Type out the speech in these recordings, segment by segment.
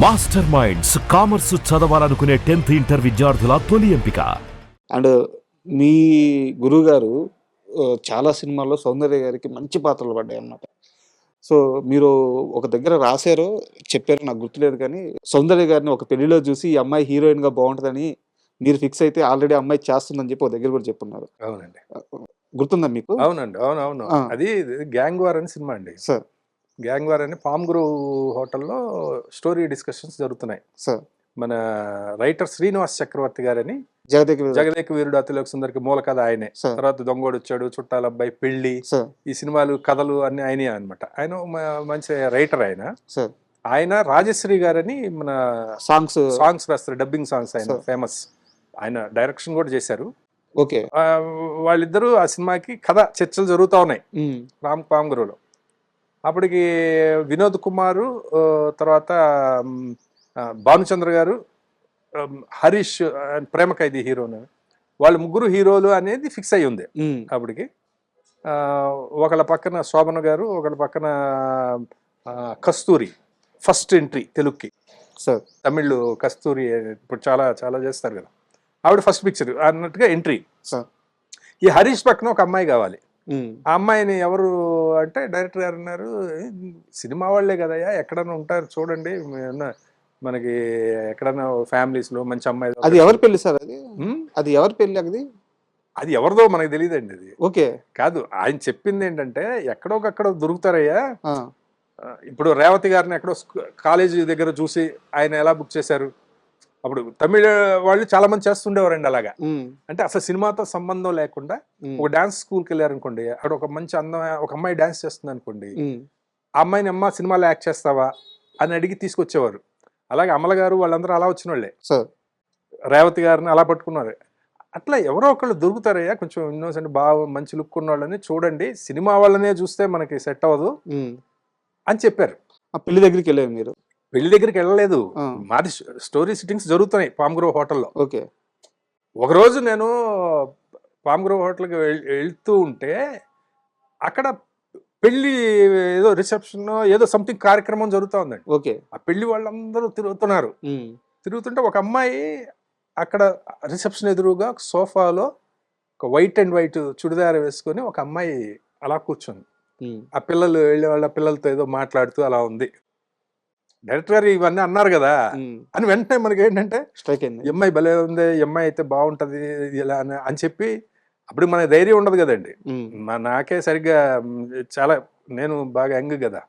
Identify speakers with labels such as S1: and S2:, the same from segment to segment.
S1: Master minds commerce చదవాలనుకునే 10th inter విద్యార్థుల తొలి ఎంపిక.
S2: అండ్ మీ గురువు గారు చాలా సినిమాల్లో సౌందర్య గారికి మంచి పాత్రలు పడ్డాయి అన్నమాట. సో మీరు ఒక దగ్గర రాశారో చెప్పారో నాకు గుర్తులేదు కానీ సౌందర్య గారిని ఒక పెళ్లిలో చూసి ఈ అమ్మాయి హీరోయిన్ గా బాగుంటుందని మీరు ఫిక్స్ అయితే ఆల్రెడీ అమ్మాయి చేస్తుందని చెప్పి ఒక దగ్గర కూడా చెప్పున్నారు.
S3: అవునండి.
S2: గుర్తుందా మీకు?
S3: అవునండి. అవునవును. అది గ్యాంగ్ వార్ అని సినిమా అండి.
S2: సార్
S3: గ్యాంగ్ వార్ అని పామ్ గ్రూ హోటల్లో స్టోరీ డిస్కషన్స్ జరుగుతున్నాయి.
S2: సార్
S3: మన రైటర్ శ్రీనివాస్ చక్రవర్తి గారని జగదేక వీరుడు అతిలోక సుందరికి మూల కథ ఆయనే.
S2: సార్
S3: తర్వాత దొంగోడు వచ్చాడు, చుట్టాల అబ్బాయి, పెళ్లి,
S2: సార్
S3: ఈ సినిమాలు కథలు అన్ని ఆయనే అనమాట. ఆయన మంచి రైటర్.
S2: సార్
S3: ఆయన రాజశ్రీ గారని మన సాంగ్స్ రాస్తారు, డబ్బింగ్ సాంగ్స్. ఆయన ఫేమస్. ఆయన డైరెక్షన్ కూడా చేశారు.
S2: ఓకే.
S3: వాళ్ళిద్దరూ ఆ సినిమాకి కథ చర్చలు జరుగుతూ ఉన్నాయి పామ్ గ్రూలో. అప్పటికి వినోద్ కుమారు, తర్వాత భానుచంద్ర గారు, హరీష్ ప్రేమ ఖైదీ హీరోని, వాళ్ళు ముగ్గురు హీరోలు అనేది ఫిక్స్ అయ్యి ఉంది అప్పటికి. ఒకళ్ళ పక్కన శోభన గారు, ఒకళ్ళ పక్కన కస్తూరి. ఫస్ట్ ఎంట్రీ తెలుగుకి.
S2: సార్
S3: తమిళ్ కస్తూరి ఇప్పుడు చాలా చాలా చేస్తారు కదా, ఆవిడ ఫస్ట్ పిక్చర్ అన్నట్టుగా ఎంట్రీ.
S2: సార్
S3: ఈ హరీష్ పక్కన ఒక అమ్మాయి కావాలి. ఆ అమ్మాయిని ఎవరు అంటే డైరెక్టర్ గారు అన్నారు, సినిమా వాళ్లే కదయ్యా, ఎక్కడన్నా ఉంటారు చూడండి, మనకి ఎక్కడన్నా ఫ్యామిలీస్ లో మంచి అమ్మాయి.
S2: అది ఎవరి పెళ్లి సార్? అది ఎవరి పెళ్లి?
S3: అది ఎవరిదో మనకు తెలియదండి. అది
S2: ఓకే
S3: కాదు. ఆయన చెప్పింది ఏంటంటే ఎక్కడోకక్కడ దొరుకుతారయ్యా. ఇప్పుడు రేవతి గారిని ఎక్కడో కాలేజీ దగ్గర చూసి ఆయన ఎలా బుక్ చేశారు. అప్పుడు తమిళ వాళ్ళు చాలా మంది చేస్తుండేవారండి అలాగా. అంటే అసలు సినిమాతో సంబంధం లేకుండా ఒక డాన్స్ స్కూల్కి వెళ్ళారనుకోండి, అక్కడ ఒక మంచి ఒక అమ్మాయి డాన్స్ చేస్తుంది అనుకోండి, ఆ అమ్మాయిని అమ్మ సినిమాలో యాక్ట్ చేస్తావా అని అడిగి తీసుకొచ్చేవారు. అలాగే అమల గారు వాళ్ళందరూ అలా వచ్చిన వాళ్ళే. రేవతి గారిని అలా పట్టుకున్నారు. అట్లా ఎవరో ఒకళ్ళు దొరుకుతారయ్యా, కొంచెం ఇన్నోసెంట్, బాగా మంచి లుక్ ఉన్న వాళ్ళని చూడండి, సినిమా వాళ్ళనే చూస్తే మనకి సెట్ అవ్వదు అని చెప్పారు.
S2: ఆ పెళ్లి దగ్గరికి వెళ్ళారు మీరు?
S3: పెళ్లి దగ్గరికి వెళ్ళలేదు, మాది స్టోరీ సిట్టింగ్స్ జరుగుతున్నాయి పామ్ గ్రో హోటల్లో.
S2: ఓకే.
S3: ఒకరోజు నేను పామ్ గ్రో హోటల్కి వెళ్తూ ఉంటే అక్కడ పెళ్లి ఏదో రిసెప్షన్ ఏదో సంథింగ్ కార్యక్రమం జరుగుతూ ఉందండి.
S2: ఓకే.
S3: ఆ పెళ్లి వాళ్ళందరూ తిరుగుతున్నారు. తిరుగుతుంటే ఒక అమ్మాయి అక్కడ రిసెప్షన్ ఎదురుగా సోఫాలో ఒక వైట్ అండ్ వైట్ చుడిదార వేసుకొని ఒక అమ్మాయి అలా కూర్చొని ఆ పిల్లలు వెళ్ళే వాళ్ళ పిల్లలతో ఏదో మాట్లాడుతూ అలా ఉంది. డైరెక్టర్ గారు ఇవన్నీ అన్నారు కదా అని వెంటనే మనకి ఏంటంటే
S2: స్ట్రైక్ అయింది,
S3: అమ్మాయి భలే ఉంది, అమ్మాయి అయితే బాగుంటది ఇలా అని చెప్పి. అప్పుడు మన ధైర్యం ఉండదు కదండి. నాకే సరిగ్గా చాలా, నేను బాగా యంగ్ కదా,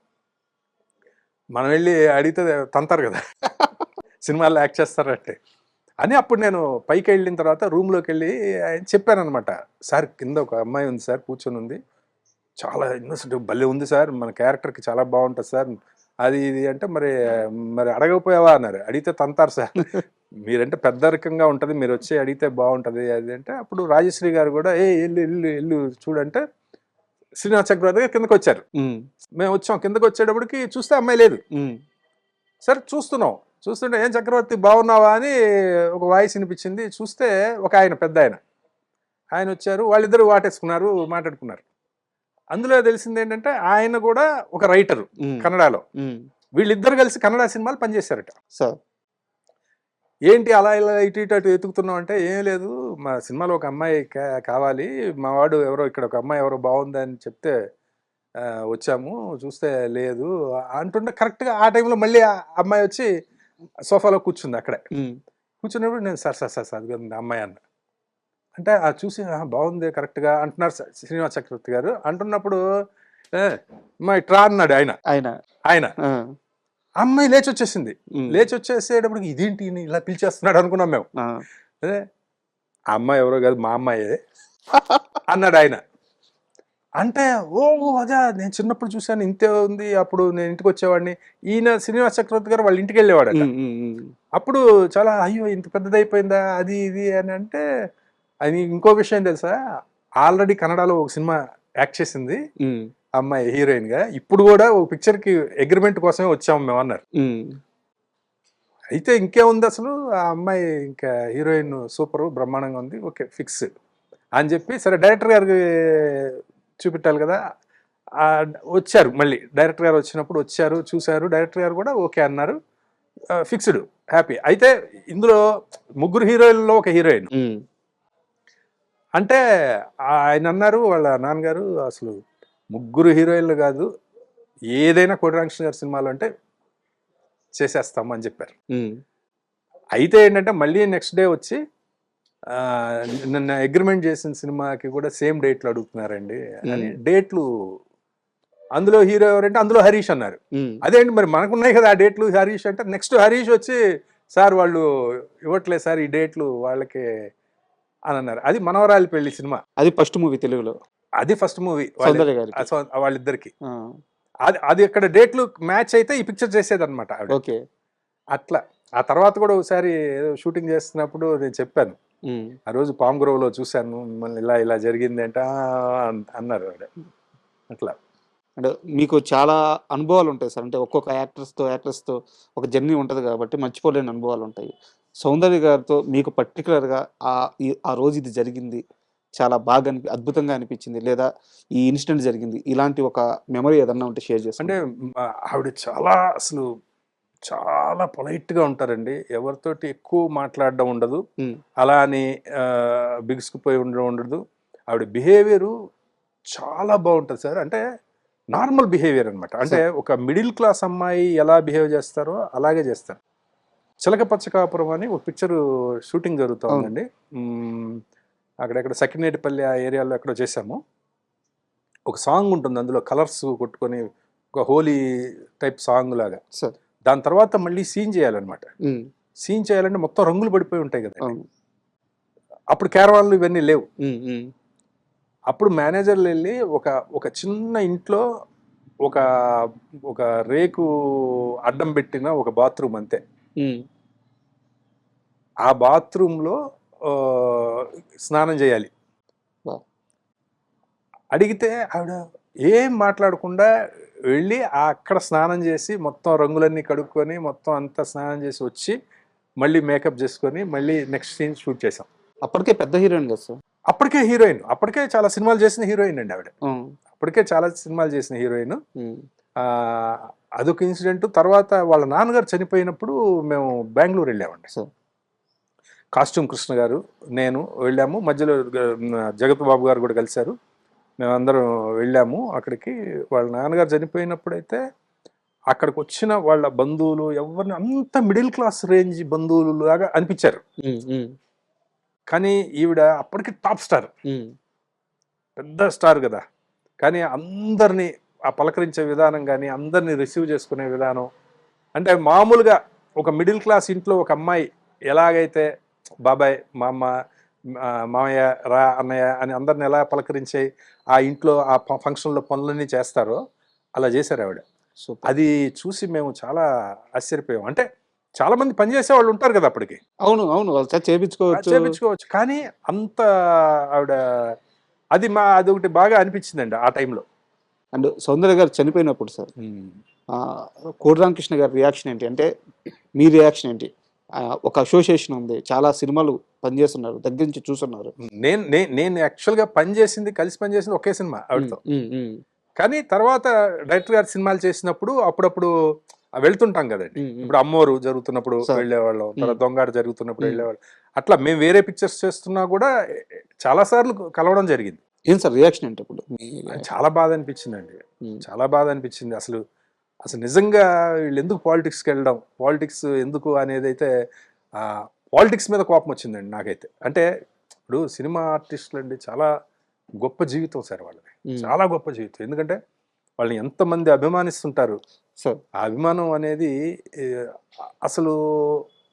S3: మనం వెళ్ళి అడిగితే తంతారు కదా సినిమాల్లో యాక్ట్ చేస్తారంటే అని. అప్పుడు నేను పైకి వెళ్ళిన తర్వాత రూమ్లోకి వెళ్ళి చెప్పాను అనమాట, సార్ కింద ఒక అమ్మాయి ఉంది సార్, కూర్చొని ఉంది, చాలా ఇన్నోసెంట్, భలే ఉంది సార్, మన క్యారెక్టర్కి చాలా బాగుంటుంది సార్, అది ఇది అంటే మరి అడగకపోయావా అన్నారు. అడిగితే తంతారు సార్, మీరంటే పెద్దరికంగా ఉంటుంది, మీరు వచ్చి అడిగితే బాగుంటుంది అది అంటే. అప్పుడు రాజశ్రీ గారు కూడా ఎల్లు చూడంటే శ్రీనివాస్ చక్రవర్తి గారు కిందకు వచ్చారు. మేము వచ్చాం, కిందకు వచ్చేటప్పటికి చూస్తే అమ్మాయి లేదు. సరే చూస్తుంటే ఏం చక్రవర్తి బాగున్నావా అని ఒక వాయిస్ వినిపించింది. చూస్తే ఒక ఆయన, పెద్ద ఆయన వచ్చారు. వాళ్ళిద్దరు వాటేసుకున్నారు, మాట్లాడుకున్నారు. అందులో తెలిసింది ఏంటంటే ఆయన కూడా ఒక రైటరు కన్నడలో. వీళ్ళిద్దరు కలిసి కన్నడ సినిమాలు పనిచేశారట.
S2: సార్
S3: ఏంటి అలా ఇలా ఇటు అటు వెతుకుతున్నాం అంటే, ఏం లేదు, మా సినిమాలో ఒక అమ్మాయి కావాలి, మా వాడు ఎవరో ఇక్కడ ఒక అమ్మాయి ఎవరో బాగుందని చెప్తే వచ్చాము, చూస్తే లేదు అంటుంటే కరెక్ట్గా ఆ టైంలో మళ్ళీ ఆ అమ్మాయి వచ్చి సోఫాలో కూర్చుంది. అక్కడే కూర్చున్నప్పుడు నేను సార్ అది అమ్మాయి అన్న అంటే చూసి బాగుంది కరెక్ట్గా అంటున్నారు శ్రీనివాస్ చక్రవర్తి గారు. అంటున్నప్పుడు అమ్మాయి ట్రా అన్నాడు ఆయన. అమ్మాయి లేచి వచ్చేసింది. లేచి వచ్చేసేటప్పటికి ఇదేంటి ఇలా పిలిచేస్తున్నాడు అనుకున్నాం మేము. అదే ఆ అమ్మాయి ఎవరో కాదు, మా అమ్మాయే అన్నాడు ఆయన. అంటే అదే నేను చిన్నప్పుడు చూశాను, ఇంతే ఉంది, అప్పుడు నేను ఇంటికి వచ్చేవాడిని. ఈయన శ్రీనివాస్ చక్రవర్తి గారు వాళ్ళ ఇంటికి వెళ్ళేవాడు. అప్పుడు చాలా అయ్యో ఇంత పెద్దదైపోయిందా అది ఇది అని అంటే. అది ఇంకో విషయం తెలుసా, ఆల్రెడీ కన్నడలో ఒక సినిమా యాక్ట్ చేసింది అమ్మాయి హీరోయిన్ గా. ఇప్పుడు కూడా ఒక పిక్చర్ కి అగ్రిమెంట్ కోసమే వచ్చాము మేము అన్నారు. అయితే ఇంకేముంది అసలు, ఆ అమ్మాయి ఇంకా హీరోయిన్ సూపర్ బ్రహ్మాండంగా ఉంది, ఓకే ఫిక్స్ అని చెప్పి. సరే డైరెక్టర్ గారికి చూపెట్టాలి కదా, వచ్చారు. మళ్ళీ డైరెక్టర్ గారు వచ్చినప్పుడు వచ్చారు, చూశారు. డైరెక్టర్ గారు కూడా ఓకే అన్నారు. Fixed happy. అయితే ఇందులో ముగ్గురు హీరోయిన్లో ఒక హీరోయిన్. అంటే ఆయన అన్నారు వాళ్ళ నాన్నగారు, అసలు ముగ్గురు హీరోయిన్లు కాదు, ఏదైనా కోటి రామకృష్ణ గారి సినిమాలు అంటే చేసేస్తాము అని చెప్పారు. అయితే ఏంటంటే మళ్ళీ నెక్స్ట్ డే వచ్చి నిన్న అగ్రిమెంట్ చేసిన సినిమాకి కూడా సేమ్ డేట్లు అడుగుతున్నారండి అని. డేట్లు అందులో హీరో ఎవరంటే అందులో హరీష్ అన్నారు. అదేంటి మరి మనకున్నాయి కదా ఆ డేట్లు, హరీష్ అంటే నెక్స్ట్ హరీష్ వచ్చి సార్ వాళ్ళు ఇవ్వట్లేదు సార్ ఈ డేట్లు వాళ్ళకి అని అన్నారు. అది మనవరాలి పెళ్లి సినిమా,
S2: అది ఫస్ట్ మూవీ తెలుగులో,
S3: అది ఫస్ట్ మూవీ
S2: సౌందర్య గారికి.
S3: వాళ్ళిద్దరికి. అది అక్కడ డేట్లు మ్యాచ్ అయితే ఈ పిక్చర్ చేసేది అనమాట.
S2: ఓకే.
S3: అట్లా ఆ తర్వాత కూడా ఒకసారి ఏదో షూటింగ్ చేస్తున్నప్పుడు నేను చెప్పాను, ఆ రోజు పామ్ గ్రోవ్లో చూశాను మిమ్మల్ని, ఇలా ఇలా జరిగింది అంటే అన్నారు. అట్లా
S2: అంటే మీకు చాలా అనుభవాలు ఉంటాయి సార్. అంటే ఒక్కొక్క యాక్టర్స్తో ఒక జర్నీ ఉంటుంది కాబట్టి మర్చిపోలేని అనుభవాలు ఉంటాయి. సౌందర్య గారితో మీకు పర్టికులర్గా ఆ రోజు ఇది జరిగింది, చాలా బాగా అద్భుతంగా అనిపించింది, లేదా ఈ ఇన్సిడెంట్ జరిగింది, ఇలాంటి ఒక మెమరీ ఏదన్నా ఉంటే షేర్ చేస్తాను.
S3: అంటే ఆవిడ చాలా అసలు చాలా పొలైట్గా ఉంటారండి, ఎవరితోటి ఎక్కువ మాట్లాడడం ఉండదు, అలా అని బిగుసుకుపోయి ఉండదు. ఆవిడ బిహేవియరు చాలా బాగుంటుంది సార్. అంటే నార్మల్ బిహేవియర్ అనమాట. అంటే ఒక మిడిల్ క్లాస్ అమ్మాయి ఎలా బిహేవ్ చేస్తారో అలాగే చేస్తారు. చిలక పచ్చ కాపురం అని ఒక పిక్చర్ షూటింగ్ జరుగుతూ ఉందండి. అక్కడెక్కడ సకినేటిపల్లి ఆ ఏరియాలో ఎక్కడో చేసాము. ఒక సాంగ్ ఉంటుంది అందులో, కలర్స్ కొట్టుకొని ఒక హోలీ టైప్ సాంగ్ లాగా. దాని తర్వాత మళ్ళీ సీన్ చేయాలన్నమాట. సీన్ చేయాలంటే మొత్తం రంగులు పడిపోయి ఉంటాయి కదా. అప్పుడు క్యారవాన్లు ఇవన్నీ లేవు. అప్పుడు మేనేజర్లు వెళ్ళి ఒక చిన్న ఇంట్లో ఒక రేకు అడ్డం పెట్టిన ఒక బాత్రూమ్ అంతే. ఆ బాత్రూంలో స్నానం చేయాలి. అడిగితే ఆవిడ ఏం మాట్లాడకుండా వెళ్ళి అక్కడ స్నానం చేసి మొత్తం రంగులన్నీ కడుక్కొని మొత్తం అంతా స్నానం చేసి వచ్చి మళ్ళీ మేకప్ చేసుకొని మళ్ళీ నెక్స్ట్ సీన్ షూట్ చేసాం.
S2: అప్పటికే పెద్ద హీరోయిన్ కదా సార్.
S3: అప్పటికే హీరోయిన్, అప్పటికే చాలా సినిమాలు చేసిన హీరోయిన్ అండి ఆవిడ. అప్పటికే చాలా సినిమాలు చేసిన హీరోయిన్. అదొక ఇన్సిడెంట్. తర్వాత వాళ్ళ నాన్నగారు చనిపోయినప్పుడు మేము బెంగళూరు వెళ్ళామండి. కాస్ట్యూమ్ కృష్ణ గారు, నేను వెళ్ళాము. మధ్యలో జగత్ బాబు గారు కూడా కలిశారు. మేమందరం వెళ్ళాము అక్కడికి. వాళ్ళ నాన్నగారు చనిపోయినప్పుడైతే అక్కడికి వచ్చిన వాళ్ళ బంధువులు ఎవరిని అంత మిడిల్ క్లాస్ రేంజ్ బంధువులు లాగా అనిపించారు. కానీ ఈవిడ అప్పటికి టాప్ స్టార్, పెద్ద స్టార్ కదా. కానీ అందరినీ ఆ పలకరించే విధానం కానీ, అందరినీ రిసీవ్ చేసుకునే విధానం, అంటే మామూలుగా ఒక మిడిల్ క్లాస్ ఇంట్లో ఒక అమ్మాయి ఎలాగైతే బాబాయ్, మా అమ్మ, మామయ్య, రా అన్నయ్య అని అందరిని ఎలా పలకరించే ఆ ఇంట్లో ఆ ఫంక్షన్లో పనులన్నీ చేస్తారో అలా చేశారు ఆవిడ. సో అది చూసి మేము చాలా ఆశ్చర్యపోయాం. అంటే చాలా మంది పనిచేసే వాళ్ళు ఉంటారు కదా అప్పటికి.
S2: అవును
S3: చేపించుకోవచ్చు కానీ అంత ఆవిడ అది ఒకటి బాగా అనిపించిందండి ఆ టైంలో.
S2: అండ్ సౌందర్య గారు చనిపోయినప్పుడు సార్ కోటి రామకృష్ణ గారి రియాక్షన్ ఏంటి, అంటే మీ రియాక్షన్ ఏంటి? ఒక అసోసియేషన్ ఉంది, చాలా సినిమాలు పనిచేస్తున్నారు, దగ్గర నుంచి చూస్తున్నారు.
S3: నేను యాక్చువల్గా కలిసి పనిచేసింది ఒకే సినిమా ఆవిడతో. కానీ తర్వాత డైరెక్టర్ గారు సినిమాలు చేసినప్పుడు అప్పుడప్పుడు వెళ్తుంటాం కదండి. ఇప్పుడు అమ్మోరు జరుగుతున్నప్పుడు వెళ్ళేవాళ్ళం, తర్వాత దొంగాడు జరుగుతున్నప్పుడు వెళ్ళేవాళ్ళం. అట్లా మేము వేరే పిక్చర్స్ చేస్తున్నా కూడా చాలా సార్లు కలవడం జరిగింది.
S2: ఏం సార్ రియాక్షన్ ఏంటి అప్పుడు?
S3: చాలా బాధ అనిపించిందండి, చాలా బాధ అనిపించింది. అసలు నిజంగా వీళ్ళు ఎందుకు పాలిటిక్స్కి వెళ్ళడం, పాలిటిక్స్ ఎందుకు అనేది అయితే పాలిటిక్స్ మీద కోపం వచ్చిందండి నాకైతే. అంటే ఇప్పుడు సినిమా ఆర్టిస్టులు అండి చాలా గొప్ప జీవితం సార్ వాళ్ళది, చాలా గొప్ప జీవితం. ఎందుకంటే వాళ్ళని ఎంతమంది అభిమానిస్తుంటారు. సో ఆ అభిమానం అనేది అసలు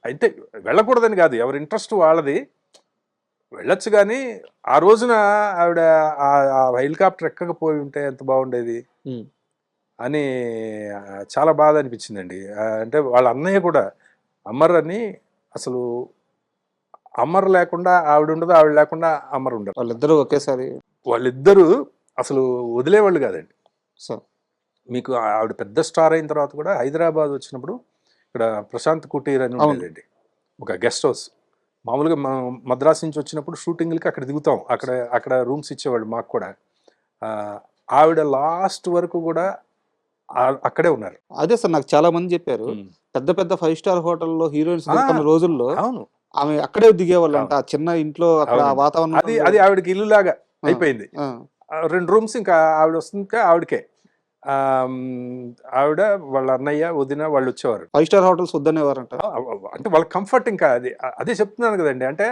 S3: అయితే వెళ్ళకూడదని కాదు, ఎవరి ఇంట్రెస్ట్ వాళ్ళది, వెళ్ళొచ్చు. కానీ ఆ రోజున ఆవిడ ఆ హెలికాప్టర్ ఎక్కకపోయి ఉంటే ఎంత బాగుండేది అని చాలా బాధ అనిపించిందండి. అంటే వాళ్ళ అన్నయ్య కూడా అమర్ అని, అసలు అమర్ లేకుండా ఆవిడ ఉండదు, ఆవిడ లేకుండా అమర్ ఉండదు.
S2: వాళ్ళిద్దరూ ఒకేసారి,
S3: వాళ్ళిద్దరూ అసలు వదిలేవాళ్ళు కాదండి.
S2: సో
S3: మీకు ఆవిడ పెద్ద స్టార్ అయిన తర్వాత కూడా హైదరాబాద్ వచ్చినప్పుడు ఇక్కడ ప్రశాంత్ కుటీర్ అని ఉండేదండి, ఒక గెస్ట్ హౌస్. మామూలుగా మనం మద్రాసు నుంచి వచ్చినప్పుడు షూటింగ్లకి అక్కడ దిగుతాం, అక్కడ రూమ్స్ ఇచ్చేవాళ్ళు మాకు కూడా. ఆవిడ లాస్ట్ వరకు కూడా అక్కడే ఉన్నారు.
S2: అదే సార్ నాకు చాలా మంది చెప్పారు, పెద్ద పెద్ద 5 స్టార్ హోటల్లో హీరోయిన్స్
S3: ఆ!
S2: దిగుతున్న రోజుల్లో
S3: అవును.
S2: ఆమె అక్కడే దిగేవాళ్ళంట. ఆ చిన్న ఇంట్లో అక్కడ ఆ
S3: అవునండి.
S2: వాతావరణం
S3: అది ఆవిడకి ఇల్లులాగా
S2: ఆ!
S3: అయిపోయింది.
S2: ఆ!
S3: 2 రూమ్స్ ఇంకా ఆవిడ వస్తుంటే ఆవిడకే. ఆవిడ, వాళ్ళ అన్నయ్య, వదిన వాళ్ళొచ్చేవారు.
S2: 5 స్టార్ హోటల్స్ వద్దనేవారంట.
S3: అంటే వాళ్ళ కంఫర్ట్ ఇంకా అది. అదే చెప్తున్నాను కదండీ. అంటే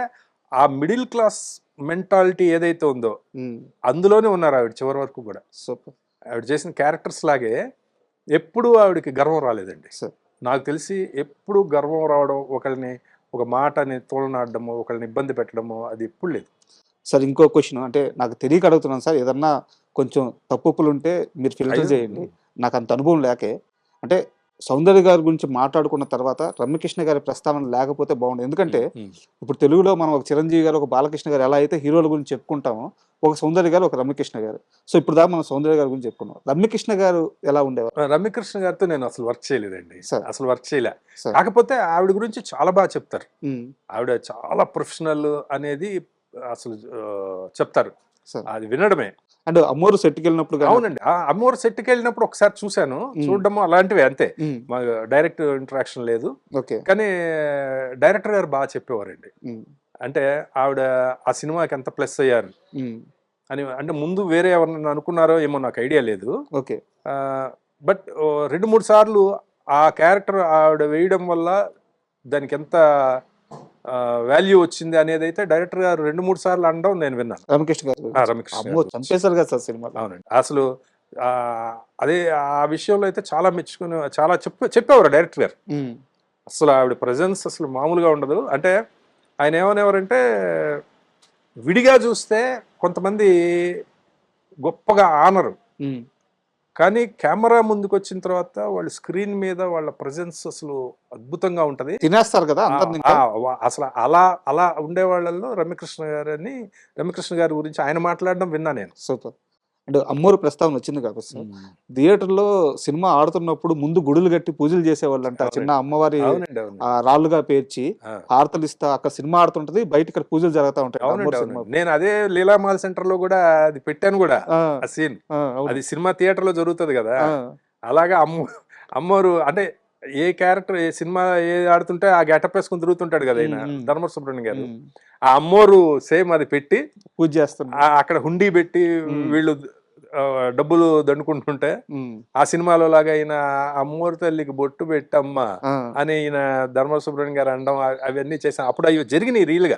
S3: ఆ మిడిల్ క్లాస్ మెంటాలిటీ ఏదైతే ఉందో
S2: హ్మ్.
S3: అందులోనే ఉన్నారు ఆవిడ చివరి వరకు కూడా.
S2: సూపర్.
S3: ఆవిడ చేసిన క్యారెక్టర్స్ లాగే ఎప్పుడూ ఆవిడకి గర్వం రాలేదండి.
S2: సూపర్.
S3: నాకు తెలిసి ఎప్పుడు గర్వం రావడం, ఒకళ్ళని ఒక మాటని తోలనాడడము, ఒకళ్ళని ఇబ్బంది పెట్టడము అది ఎప్పుడు లేదు.
S2: సార్ ఇంకో క్వెషన్ అంటే నాకు తెలియక అడుగుతున్నాను సార్. ఏదన్నా కొంచెం తప్పులుంటే మీరు ఫిల్టర్
S3: అయ్యో!
S2: చేయండి. నాకంత అనుభవం లేకే. అంటే సౌందర్య గారి గురించి మాట్లాడుకున్న తర్వాత రమ్యకృష్ణ గారి ప్రస్తావన లేకపోతే బాగుండదు. ఎందుకంటే
S3: హ్మ్.
S2: ఇప్పుడు తెలుగులో మనం ఒక చిరంజీవి గారు, ఒక బాలకృష్ణ గారు ఎలా అయితే హీరోల గురించి చెప్పుకుంటామో, ఒక సౌందర్య గారు, ఒక రమ్యకృష్ణ గారు. సో ఇప్పుడు దాకా మనం సౌందర్య గారి గురించి చెప్పుకున్నాం. రమ్యకృష్ణ గారు ఎలా ఉండేవారు?
S3: రమ్యకృష్ణ గారితో నేను అసలు వర్క్ చేయలేదండి.
S2: సార్.
S3: అసలు వర్క్ చేయలే.
S2: సార్.
S3: కాకపోతే ఆవిడ గురించి చాలా బాగా చెప్తారు.
S2: హ్మ్.
S3: ఆవిడ చాలా ప్రొఫెషనల్ అనేది అసలు చెప్తారు.
S2: సార్.
S3: అది వినడమే.
S2: అండ్ అమ్మోరు సెట్‌కెళ్ళినప్పుడు గాని
S3: అవునండి. అమ్మోరు సెట్‌కి వెళ్ళినప్పుడు ఒకసారి చూశాను.
S2: హ్మ్.
S3: చూడడము అలాంటివే అంతే.
S2: హ్మ్.
S3: మా డైరెక్ట్ ఇంటరాక్షన్ లేదు.
S2: ఓకే.
S3: కానీ డైరెక్టర్ గారు బాగా చెప్పేవారండి.
S2: హ్మ్.
S3: అంటే ఆవిడ ఆ సినిమాకి ఎంత ప్లస్ అయ్యారు
S2: హ్మ్.
S3: అని. అంటే ముందు వేరే ఎవరినైనా అనుకున్నారో ఏమో నాకు ఐడియా లేదు.
S2: ఓకే.
S3: బట్ 2, 3 సార్లు ఆ క్యారెక్టర్ ఆవిడ వేయడం వల్ల దానికి ఎంత వాల్యూ వచ్చింది అనేది అయితే డైరెక్టర్ గారు 2, 3 సార్లు అనడం నేను విన్నాను.
S2: రమ్యకృష్ణ గారి గురించి.
S3: రమ్యకృష్ణ
S2: అమ్మో!
S3: గారి గురించి.
S2: చంపేశారు కదా సార్ సినిమాలో.
S3: అవునండి. అసలు అదే ఆ విషయంలో అయితే చాలా మెచ్చుకుని చాలా చెప్పేవారు డైరెక్టర్ గారు.
S2: హ్మ్.
S3: అసలు ఆవిడ ప్రెజెన్స్ అసలు మామూలుగా ఉండదు. అంటే ఆయన ఏమనేవారంటే విడిగా చూస్తే కొంతమంది గొప్పగా ఆనరు.
S2: హ్మ్.
S3: కానీ కెమెరా ముందుకొచ్చిన తర్వాత వాళ్ళ స్క్రీన్ మీద వాళ్ళ ప్రెజెన్స్ అసలు అద్భుతంగా ఉంటది.
S2: తినేస్తారు కదా
S3: ఆ!
S2: అందరిని
S3: ఆ!
S2: ఇంకా.
S3: అసల అలా ఉండేవాళ్ళలో రమ్యకృష్ణ గారి గురించి ఆయన మాట్లాడడం విన్నా నేను.
S2: సూపర్. అంటే అమ్మోరు ప్రస్తావన వచ్చింది కాబట్టి సార్. థియేటర్‌లో సినిమా ఆడుతున్నప్పుడు ముందు గుడులు కట్టి పూజలు చేసేవాళ్ళంట. చిన్న
S3: అవునండి.
S2: అమ్మవారి
S3: అవునండి. అవునండి.
S2: రాళ్ళుగా పేర్చి
S3: ఆ!
S2: హారతలిస్తా అక్కడ సినిమా ఆడుతుంటది. బయట ఇక్కడ పూజలు జరుగుతా ఉంటాయంట
S3: అవునండి.
S2: అమ్మోరు
S3: అవునండి.
S2: సినిమాకి.
S3: నేను అదే లీలామాల్ సెంటర్‌లో గూడా అది పెట్టాను గూడా
S2: ఆ!
S3: ఆ సీన్.
S2: ఆ! అవును.
S3: అది సినిమా థియేటర్‌లో జరుగుతది గదా!
S2: ఆ!
S3: అలాగా అమ్మోరు అంటే ఏ క్యారెక్టర్ ఏ సినిమా ఏది ఆడుతుంటే ఆ గెటప్ ఏసుకొని తిరుగుతుంటాడు గదా! ఈయన
S2: హ్మ్. హ్మ్.
S3: ధర్మవరపు సుబ్రహ్మణ్యం గారు.
S2: హ్మ్.
S3: ఆ అమ్మోరు సేమ్ అది పెట్టి
S2: పూజ చేస్తుంది.
S3: అక్కడ హుండీ బెట్టి
S2: హ్మ్.
S3: వీళ్ళు డబ్బులు దండుకుంటుంటే
S2: హ్మ్.
S3: ఆ సినిమాలో లాగా ఈయన అమ్మోరు తల్లికి బొట్టు పెట్టమ్మా
S2: ఆ!
S3: అని ఈయన ధర్మవరపు సుబ్రహ్మణ్యం గారు అనడం అవన్నీ చేశాం. అప్పుడు అవి జరిగినాయి రియల్‌గా.